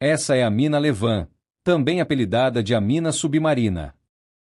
Essa é a mina Levan, também apelidada de a mina submarina.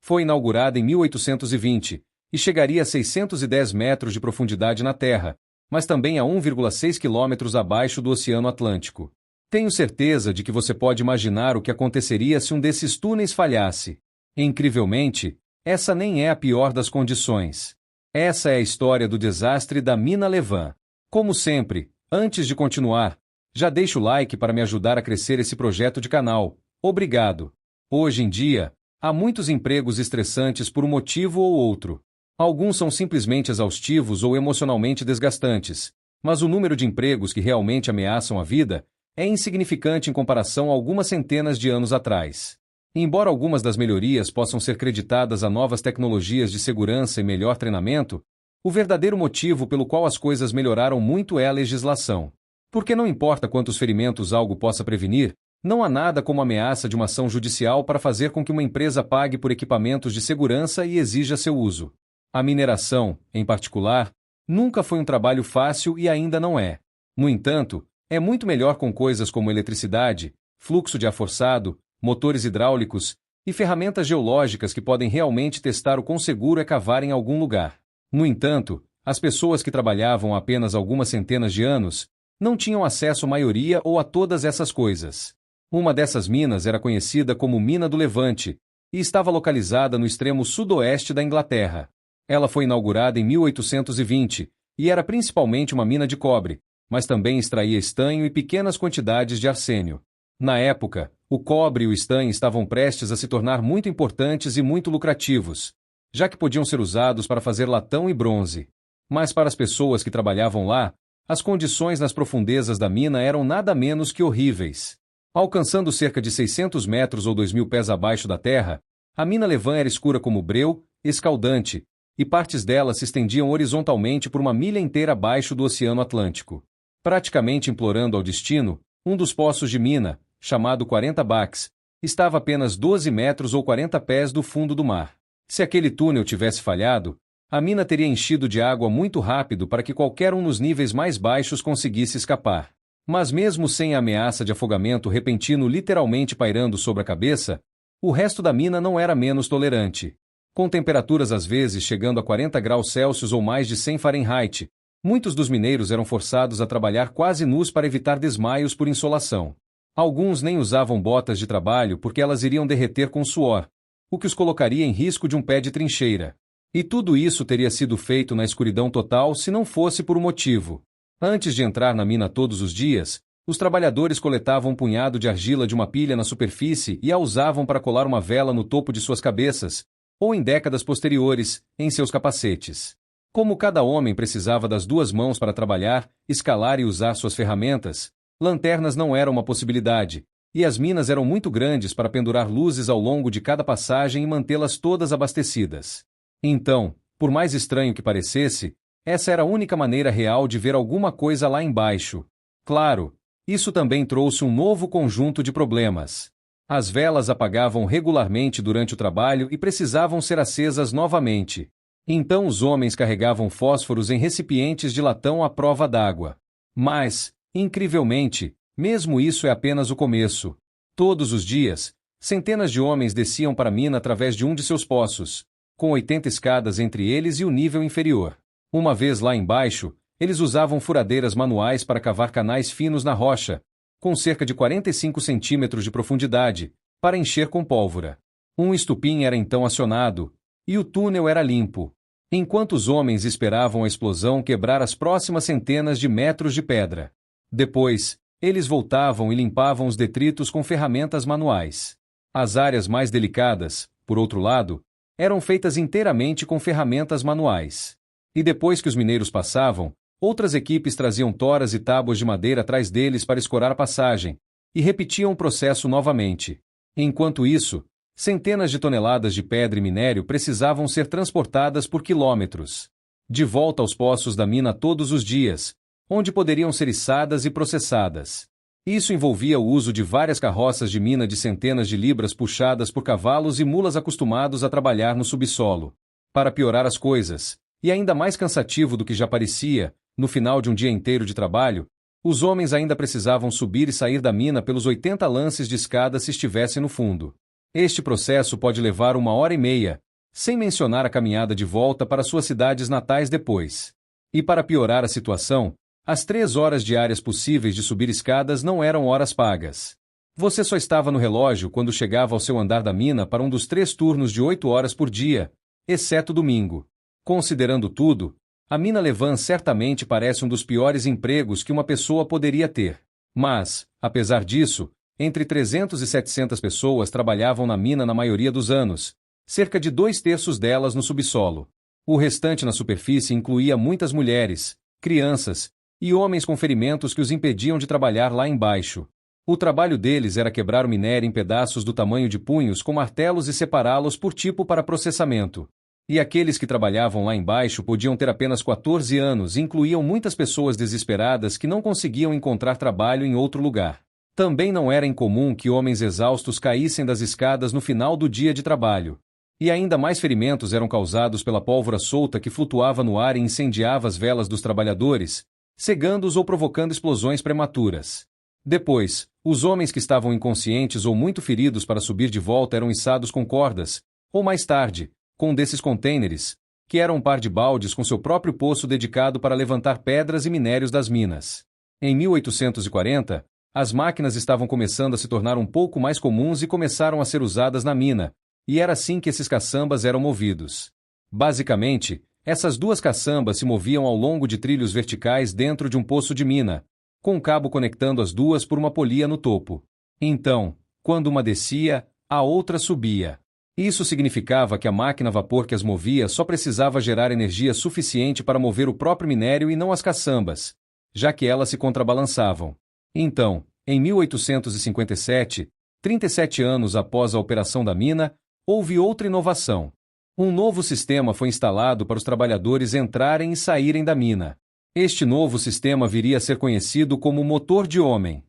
Foi inaugurada em 1820 e chegaria a 610 metros de profundidade na Terra, mas também a 1,6 quilômetros abaixo do Oceano Atlântico. Tenho certeza de que você pode imaginar o que aconteceria se um desses túneis falhasse. Incrivelmente, essa nem é a pior das condições. Essa é a história do desastre da mina Levan. Como sempre, antes de continuar, já deixa o like para me ajudar a crescer esse projeto de canal. Obrigado. Hoje em dia, há muitos empregos estressantes por um motivo ou outro. Alguns são simplesmente exaustivos ou emocionalmente desgastantes, mas o número de empregos que realmente ameaçam a vida é insignificante em comparação a algumas centenas de anos atrás. Embora algumas das melhorias possam ser creditadas a novas tecnologias de segurança e melhor treinamento, o verdadeiro motivo pelo qual as coisas melhoraram muito é a legislação. Porque não importa quantos ferimentos algo possa prevenir, não há nada como a ameaça de uma ação judicial para fazer com que uma empresa pague por equipamentos de segurança e exija seu uso. A mineração, em particular, nunca foi um trabalho fácil e ainda não é. No entanto, é muito melhor com coisas como eletricidade, fluxo de ar forçado, motores hidráulicos e ferramentas geológicas que podem realmente testar o quão seguro é cavar em algum lugar. No entanto, as pessoas que trabalhavam há apenas algumas centenas de anos não tinham acesso à maioria ou a todas essas coisas. Uma dessas minas era conhecida como Mina do Levante e estava localizada no extremo sudoeste da Inglaterra. Ela foi inaugurada em 1820 e era principalmente uma mina de cobre, mas também extraía estanho e pequenas quantidades de arsênio. Na época, o cobre e o estanho estavam prestes a se tornar muito importantes e muito lucrativos, já que podiam ser usados para fazer latão e bronze. Mas para as pessoas que trabalhavam lá, as condições nas profundezas da mina eram nada menos que horríveis. Alcançando cerca de 600 metros ou 2.000 pés abaixo da terra, a mina Levan era escura como breu, escaldante, e partes dela se estendiam horizontalmente por uma milha inteira abaixo do Oceano Atlântico. Praticamente implorando ao destino, um dos poços de mina, chamado 40 Baques, estava a apenas 12 metros ou 40 pés do fundo do mar. Se aquele túnel tivesse falhado, a mina teria enchido de água muito rápido para que qualquer um nos níveis mais baixos conseguisse escapar. Mas mesmo sem a ameaça de afogamento repentino literalmente pairando sobre a cabeça, o resto da mina não era menos tolerante. Com temperaturas às vezes chegando a 40 graus Celsius ou mais de 100 Fahrenheit, muitos dos mineiros eram forçados a trabalhar quase nus para evitar desmaios por insolação. Alguns nem usavam botas de trabalho porque elas iriam derreter com suor, o que os colocaria em risco de um pé de trincheira. E tudo isso teria sido feito na escuridão total se não fosse por um motivo. Antes de entrar na mina todos os dias, os trabalhadores coletavam um punhado de argila de uma pilha na superfície e a usavam para colar uma vela no topo de suas cabeças, ou em décadas posteriores, em seus capacetes. Como cada homem precisava das duas mãos para trabalhar, escalar e usar suas ferramentas, lanternas não eram uma possibilidade, e as minas eram muito grandes para pendurar luzes ao longo de cada passagem e mantê-las todas abastecidas. Então, por mais estranho que parecesse, essa era a única maneira real de ver alguma coisa lá embaixo. Claro, isso também trouxe um novo conjunto de problemas. As velas apagavam regularmente durante o trabalho e precisavam ser acesas novamente. Então os homens carregavam fósforos em recipientes de latão à prova d'água. Mas, incrivelmente, mesmo isso é apenas o começo. Todos os dias, centenas de homens desciam para a mina através de um de seus poços, com 80 escadas entre eles e o nível inferior. Uma vez lá embaixo, eles usavam furadeiras manuais para cavar canais finos na rocha, com cerca de 45 centímetros de profundidade, para encher com pólvora. Um estupim era então acionado, e o túnel era limpo, enquanto os homens esperavam a explosão quebrar as próximas centenas de metros de pedra. Depois, eles voltavam e limpavam os detritos com ferramentas manuais. As áreas mais delicadas, por outro lado, eram feitas inteiramente com ferramentas manuais. E depois que os mineiros passavam, outras equipes traziam toras e tábuas de madeira atrás deles para escorar a passagem, e repetiam o processo novamente. Enquanto isso, centenas de toneladas de pedra e minério precisavam ser transportadas por quilômetros, de volta aos poços da mina todos os dias, onde poderiam ser içadas e processadas. Isso envolvia o uso de várias carroças de mina de centenas de libras puxadas por cavalos e mulas acostumados a trabalhar no subsolo. Para piorar as coisas, e ainda mais cansativo do que já parecia, no final de um dia inteiro de trabalho, Os homens ainda precisavam subir e sair da mina pelos 80 lances de escada se estivessem no fundo. Este processo pode levar 1 hora e meia, sem mencionar a caminhada de volta para suas cidades natais depois. E para piorar a situação, as 3 horas diárias possíveis de subir escadas não eram horas pagas. Você só estava no relógio quando chegava ao seu andar da mina para um dos 3 turnos de 8 horas por dia, exceto domingo. Considerando tudo, a mina Levan certamente parece um dos piores empregos que uma pessoa poderia ter. Mas, apesar disso, entre 300 e 700 pessoas trabalhavam na mina na maioria dos anos, cerca de 2/3 delas no subsolo. O restante na superfície incluía muitas mulheres, crianças e homens com ferimentos que os impediam de trabalhar lá embaixo. O trabalho deles era quebrar o minério em pedaços do tamanho de punhos com martelos e separá-los por tipo para processamento. E aqueles que trabalhavam lá embaixo podiam ter apenas 14 anos e incluíam muitas pessoas desesperadas que não conseguiam encontrar trabalho em outro lugar. Também não era incomum que homens exaustos caíssem das escadas no final do dia de trabalho. E ainda mais ferimentos eram causados pela pólvora solta que flutuava no ar e incendiava as velas dos trabalhadores, cegando-os ou provocando explosões prematuras. Depois, os homens que estavam inconscientes ou muito feridos para subir de volta eram içados com cordas, ou mais tarde, com um desses contêineres, que era um par de baldes com seu próprio poço dedicado para levantar pedras e minérios das minas. Em 1840, as máquinas estavam começando a se tornar um pouco mais comuns e começaram a ser usadas na mina, e era assim que esses caçambas eram movidos. Basicamente, essas 2 caçambas se moviam ao longo de trilhos verticais dentro de um poço de mina, com um cabo conectando as duas por uma polia no topo. Então, quando uma descia, a outra subia. Isso significava que a máquina a vapor que as movia só precisava gerar energia suficiente para mover o próprio minério e não as caçambas, já que elas se contrabalançavam. Então, em 1857, 37 anos após a operação da mina, houve outra inovação. Um novo sistema foi instalado para os trabalhadores entrarem e saírem da mina. Este novo sistema viria a ser conhecido como motor de homem.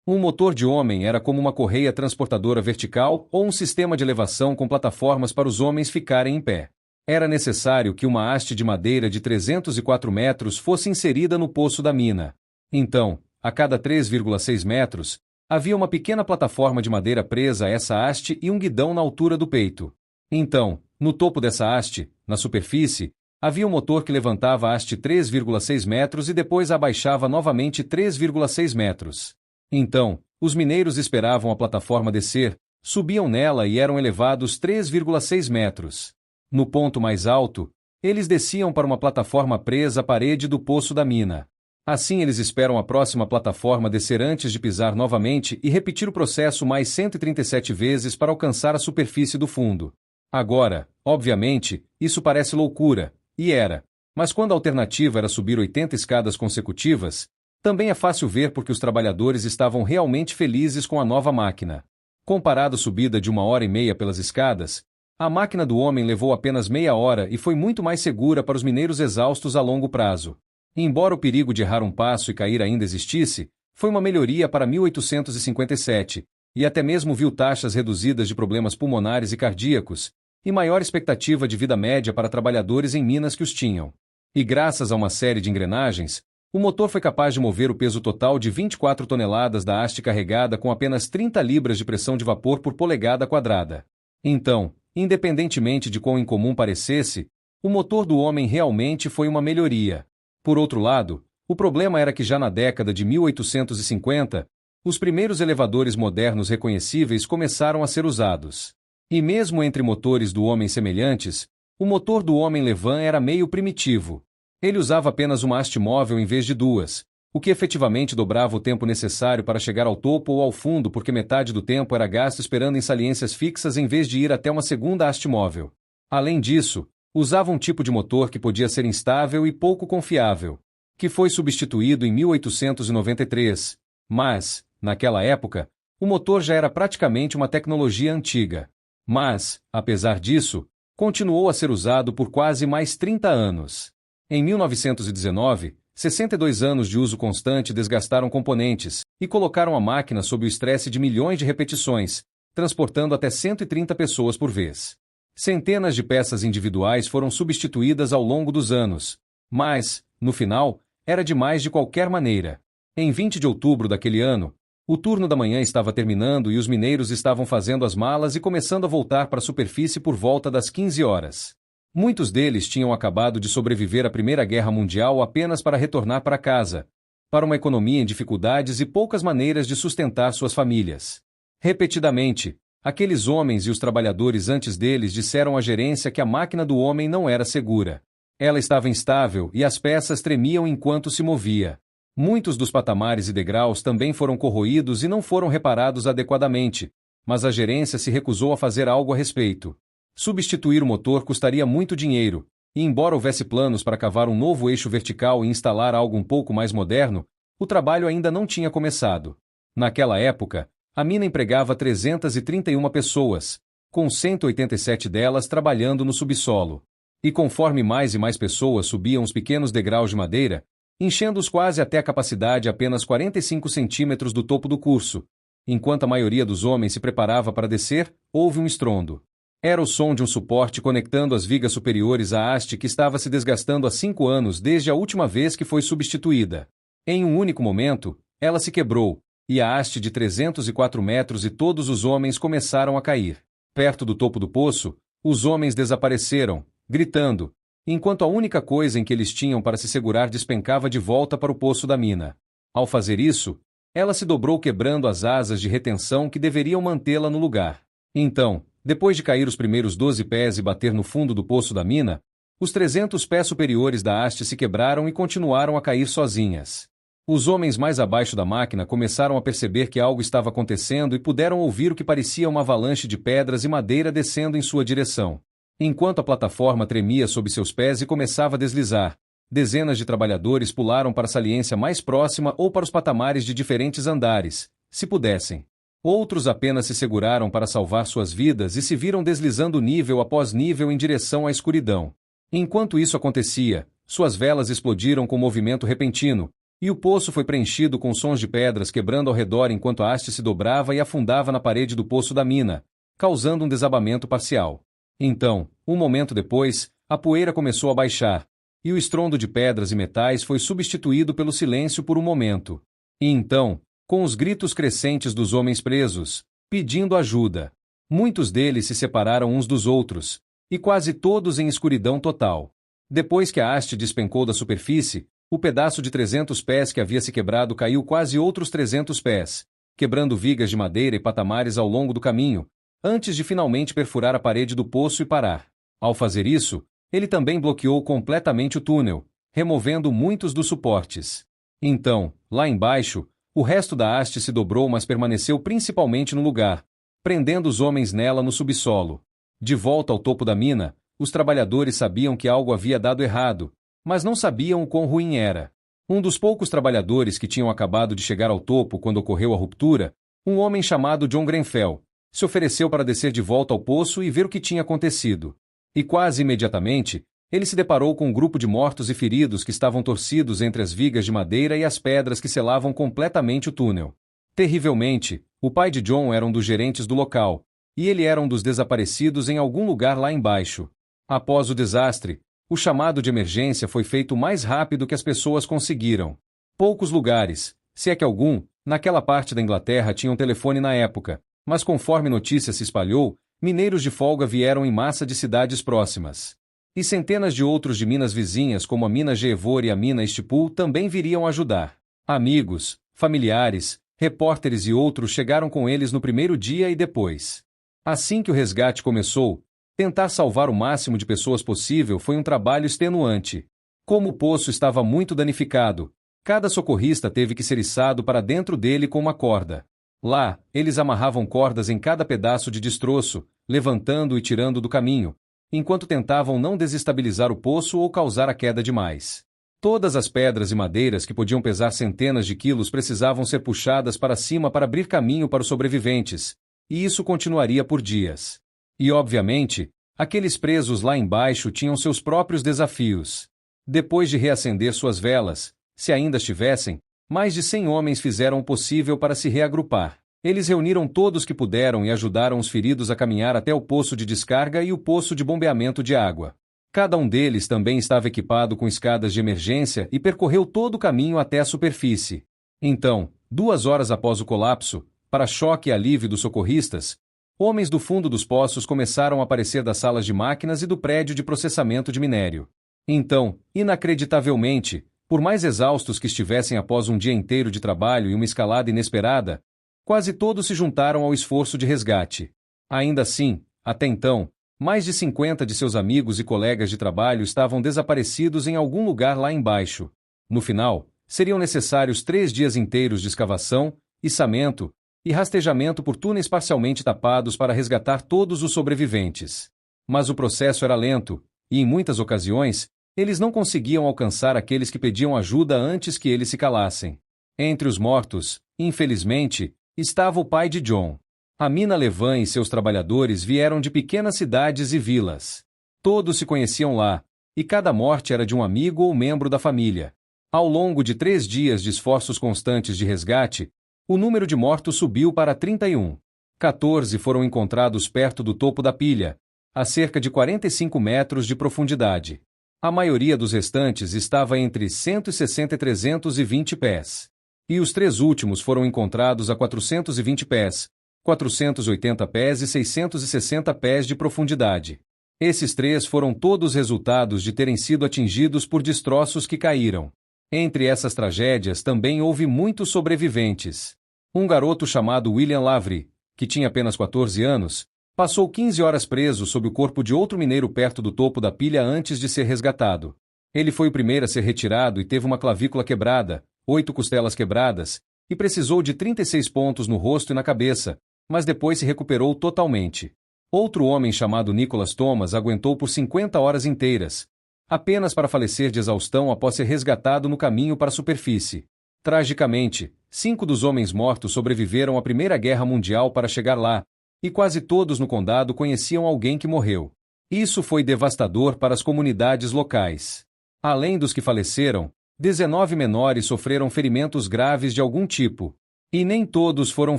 Um motor de homem era como uma correia transportadora vertical ou um sistema de elevação com plataformas para os homens ficarem em pé. Era necessário que uma haste de madeira de 304 metros fosse inserida no poço da mina. Então, a cada 3,6 metros, havia uma pequena plataforma de madeira presa a essa haste e um guidão na altura do peito. Então, no topo dessa haste, na superfície, havia um motor que levantava a haste 3,6 metros e depois a abaixava novamente 3,6 metros. Então, os mineiros esperavam a plataforma descer, subiam nela e eram elevados 3,6 metros. No ponto mais alto, eles desciam para uma plataforma presa à parede do poço da mina. Assim eles esperam a próxima plataforma descer antes de pisar novamente e repetir o processo mais 137 vezes para alcançar a superfície do fundo. Agora, obviamente, isso parece loucura, e era. Mas quando a alternativa era subir 80 escadas consecutivas, também é fácil ver porque os trabalhadores estavam realmente felizes com a nova máquina. Comparado à subida de 1 hora e meia pelas escadas, a máquina do homem levou apenas meia hora e foi muito mais segura para os mineiros exaustos a longo prazo. Embora o perigo de errar um passo e cair ainda existisse, foi uma melhoria para 1857, e até mesmo viu taxas reduzidas de problemas pulmonares e cardíacos, e maior expectativa de vida média para trabalhadores em minas que os tinham. E graças a uma série de engrenagens, o motor foi capaz de mover o peso total de 24 toneladas da haste carregada com apenas 30 libras de pressão de vapor por polegada quadrada. Então, independentemente de quão incomum parecesse, o motor do homem realmente foi uma melhoria. Por outro lado, o problema era que já na década de 1850, os primeiros elevadores modernos reconhecíveis começaram a ser usados. E mesmo entre motores do homem semelhantes, o motor do homem Levan era meio primitivo. Ele usava apenas uma haste móvel em vez de 2, o que efetivamente dobrava o tempo necessário para chegar ao topo ou ao fundo porque metade do tempo era gasto esperando em saliências fixas em vez de ir até uma segunda haste móvel. Além disso, usava um tipo de motor que podia ser instável e pouco confiável, que foi substituído em 1893, mas, naquela época, o motor já era praticamente uma tecnologia antiga. Mas, apesar disso, continuou a ser usado por quase mais 30 anos. Em 1919, 62 anos de uso constante desgastaram componentes e colocaram a máquina sob o estresse de milhões de repetições, transportando até 130 pessoas por vez. Centenas de peças individuais foram substituídas ao longo dos anos, mas, no final, era demais de qualquer maneira. Em 20 de outubro daquele ano, o turno da manhã estava terminando e os mineiros estavam fazendo as malas e começando a voltar para a superfície por volta das 15 horas. Muitos deles tinham acabado de sobreviver à Primeira Guerra Mundial apenas para retornar para casa, para uma economia em dificuldades e poucas maneiras de sustentar suas famílias. Repetidamente, aqueles homens e os trabalhadores antes deles disseram à gerência que a máquina do homem não era segura. Ela estava instável e as peças tremiam enquanto se movia. Muitos dos patamares e degraus também foram corroídos e não foram reparados adequadamente, mas a gerência se recusou a fazer algo a respeito. Substituir o motor custaria muito dinheiro, e embora houvesse planos para cavar um novo eixo vertical e instalar algo um pouco mais moderno, o trabalho ainda não tinha começado. Naquela época, a mina empregava 331 pessoas, com 187 delas trabalhando no subsolo. E conforme mais e mais pessoas subiam os pequenos degraus de madeira, enchendo-os quase até a capacidade apenas 45 centímetros do topo do curso. Enquanto a maioria dos homens se preparava para descer, houve um estrondo. Era o som de um suporte conectando as vigas superiores à haste que estava se desgastando há 5 anos desde a última vez que foi substituída. Em um único momento, ela se quebrou, e a haste de 304 metros e todos os homens começaram a cair. Perto do topo do poço, os homens desapareceram, gritando, enquanto a única coisa em que eles tinham para se segurar despencava de volta para o poço da mina. Ao fazer isso, ela se dobrou quebrando as asas de retenção que deveriam mantê-la no lugar. Então, depois de cair os primeiros 12 pés e bater no fundo do poço da mina, os 300 pés superiores da haste se quebraram e continuaram a cair sozinhas. Os homens mais abaixo da máquina começaram a perceber que algo estava acontecendo e puderam ouvir o que parecia uma avalanche de pedras e madeira descendo em sua direção. Enquanto a plataforma tremia sob seus pés e começava a deslizar, dezenas de trabalhadores pularam para a saliência mais próxima ou para os patamares de diferentes andares, se pudessem. Outros apenas se seguraram para salvar suas vidas e se viram deslizando nível após nível em direção à escuridão. Enquanto isso acontecia, suas velas explodiram com movimento repentino, e o poço foi preenchido com sons de pedras quebrando ao redor enquanto a haste se dobrava e afundava na parede do poço da mina, causando um desabamento parcial. Então, um momento depois, a poeira começou a baixar, e o estrondo de pedras e metais foi substituído pelo silêncio por um momento. E então, com os gritos crescentes dos homens presos, pedindo ajuda. Muitos deles se separaram uns dos outros, e quase todos em escuridão total. Depois que a haste despencou da superfície, o pedaço de 300 pés que havia se quebrado caiu quase outros 300 pés, quebrando vigas de madeira e patamares ao longo do caminho, antes de finalmente perfurar a parede do poço e parar. Ao fazer isso, ele também bloqueou completamente o túnel, removendo muitos dos suportes. Então, lá embaixo, o resto da haste se dobrou, mas permaneceu principalmente no lugar, prendendo os homens nela no subsolo. De volta ao topo da mina, os trabalhadores sabiam que algo havia dado errado, mas não sabiam o quão ruim era. Um dos poucos trabalhadores que tinham acabado de chegar ao topo quando ocorreu a ruptura, um homem chamado John Grenfell, se ofereceu para descer de volta ao poço e ver o que tinha acontecido. E quase imediatamente, ele se deparou com um grupo de mortos e feridos que estavam torcidos entre as vigas de madeira e as pedras que selavam completamente o túnel. Terrivelmente, o pai de John era um dos gerentes do local, e ele era um dos desaparecidos em algum lugar lá embaixo. Após o desastre, o chamado de emergência foi feito o mais rápido que as pessoas conseguiram. Poucos lugares, se é que algum, naquela parte da Inglaterra tinham telefone na época, mas conforme notícia se espalhou, mineiros de folga vieram em massa de cidades próximas. E centenas de outros de minas vizinhas como a mina Geevor e a mina Estipul também viriam ajudar. Amigos, familiares, repórteres e outros chegaram com eles no primeiro dia e depois. Assim que o resgate começou, tentar salvar o máximo de pessoas possível foi um trabalho extenuante. Como o poço estava muito danificado, cada socorrista teve que ser içado para dentro dele com uma corda. Lá, eles amarravam cordas em cada pedaço de destroço, levantando e tirando do caminho, enquanto tentavam não desestabilizar o poço ou causar a queda demais. Todas as pedras e madeiras que podiam pesar centenas de quilos precisavam ser puxadas para cima para abrir caminho para os sobreviventes, e isso continuaria por dias. E, obviamente, aqueles presos lá embaixo tinham seus próprios desafios. Depois de reacender suas velas, se ainda as tivessem, mais de 100 homens fizeram o possível para se reagrupar. Eles reuniram todos que puderam e ajudaram os feridos a caminhar até o poço de descarga e o poço de bombeamento de água. Cada um deles também estava equipado com escadas de emergência e percorreu todo o caminho até a superfície. Então, 2 horas após o colapso, para choque e alívio dos socorristas, homens do fundo dos poços começaram a aparecer das salas de máquinas e do prédio de processamento de minério. Então, inacreditavelmente, por mais exaustos que estivessem após um dia inteiro de trabalho e uma escalada inesperada, quase todos se juntaram ao esforço de resgate. Ainda assim, até então, mais de 50 de seus amigos e colegas de trabalho estavam desaparecidos em algum lugar lá embaixo. No final, seriam necessários 3 dias inteiros de escavação, içamento e rastejamento por túneis parcialmente tapados para resgatar todos os sobreviventes. Mas o processo era lento, e em muitas ocasiões, eles não conseguiam alcançar aqueles que pediam ajuda antes que eles se calassem. Entre os mortos, infelizmente, estava o pai de John. A mina Levan e seus trabalhadores vieram de pequenas cidades e vilas. Todos se conheciam lá, e cada morte era de um amigo ou membro da família. Ao longo de 3 dias de esforços constantes de resgate, o número de mortos subiu para 31. 14 foram encontrados perto do topo da pilha, a cerca de 45 metros de profundidade. A maioria dos restantes estava entre 160 e 320 pés. E os 3 últimos foram encontrados a 420 pés, 480 pés e 660 pés de profundidade. Esses 3 foram todos resultados de terem sido atingidos por destroços que caíram. Entre essas tragédias também houve muitos sobreviventes. Um garoto chamado William Lavery, que tinha apenas 14 anos, passou 15 horas preso sob o corpo de outro mineiro perto do topo da pilha antes de ser resgatado. Ele foi o primeiro a ser retirado e teve uma clavícula quebrada, 8 costelas quebradas, e precisou de 36 pontos no rosto e na cabeça, mas depois se recuperou totalmente. Outro homem chamado Nicholas Thomas aguentou por 50 horas inteiras, apenas para falecer de exaustão após ser resgatado no caminho para a superfície. Tragicamente, 5 dos homens mortos sobreviveram à Primeira Guerra Mundial para chegar lá, e quase todos no condado conheciam alguém que morreu. Isso foi devastador para as comunidades locais. Além dos que faleceram, 19 menores sofreram ferimentos graves de algum tipo. E nem todos foram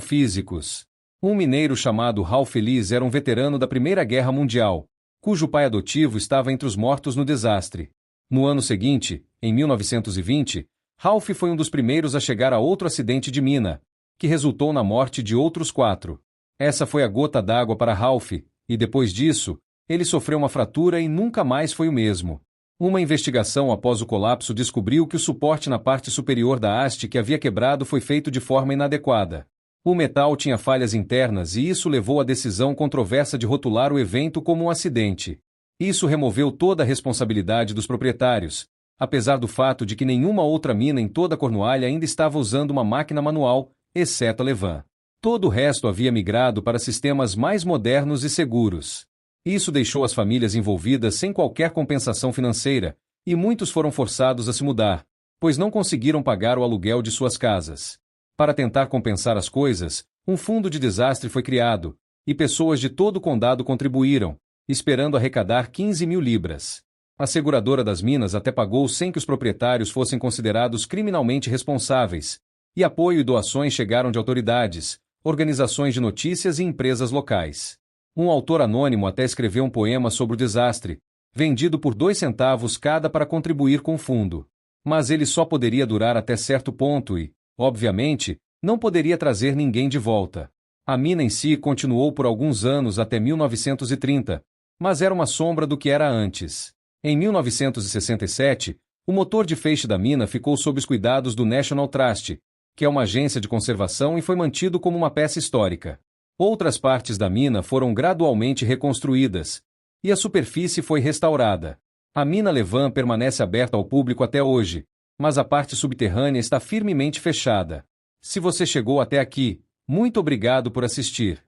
físicos. Um mineiro chamado Hal Feliz era um veterano da Primeira Guerra Mundial, cujo pai adotivo estava entre os mortos no desastre. No ano seguinte, em 1920, Ralph foi um dos primeiros a chegar a outro acidente de mina, que resultou na morte de outros 4. Essa foi a gota d'água para Ralph, e depois disso, ele sofreu uma fratura e nunca mais foi o mesmo. Uma investigação após o colapso descobriu que o suporte na parte superior da haste que havia quebrado foi feito de forma inadequada. O metal tinha falhas internas e isso levou à decisão controversa de rotular o evento como um acidente. Isso removeu toda a responsabilidade dos proprietários, apesar do fato de que nenhuma outra mina em toda a Cornualha ainda estava usando uma máquina manual, exceto a Levan. Todo o resto havia migrado para sistemas mais modernos e seguros. Isso deixou as famílias envolvidas sem qualquer compensação financeira, e muitos foram forçados a se mudar, pois não conseguiram pagar o aluguel de suas casas. Para tentar compensar as coisas, um fundo de desastre foi criado, e pessoas de todo o condado contribuíram, esperando arrecadar 15 mil libras. A seguradora das minas até pagou sem que os proprietários fossem considerados criminalmente responsáveis, e apoio e doações chegaram de autoridades, organizações de notícias e empresas locais. Um autor anônimo até escreveu um poema sobre o desastre, vendido por 2 centavos cada para contribuir com o fundo. Mas ele só poderia durar até certo ponto e, obviamente, não poderia trazer ninguém de volta. A mina em si continuou por alguns anos até 1930, mas era uma sombra do que era antes. Em 1967, o motor de feixe da mina ficou sob os cuidados do National Trust, que é uma agência de conservação e foi mantido como uma peça histórica. Outras partes da mina foram gradualmente reconstruídas, e a superfície foi restaurada. A mina Levan permanece aberta ao público até hoje, mas a parte subterrânea está firmemente fechada. Se você chegou até aqui, muito obrigado por assistir.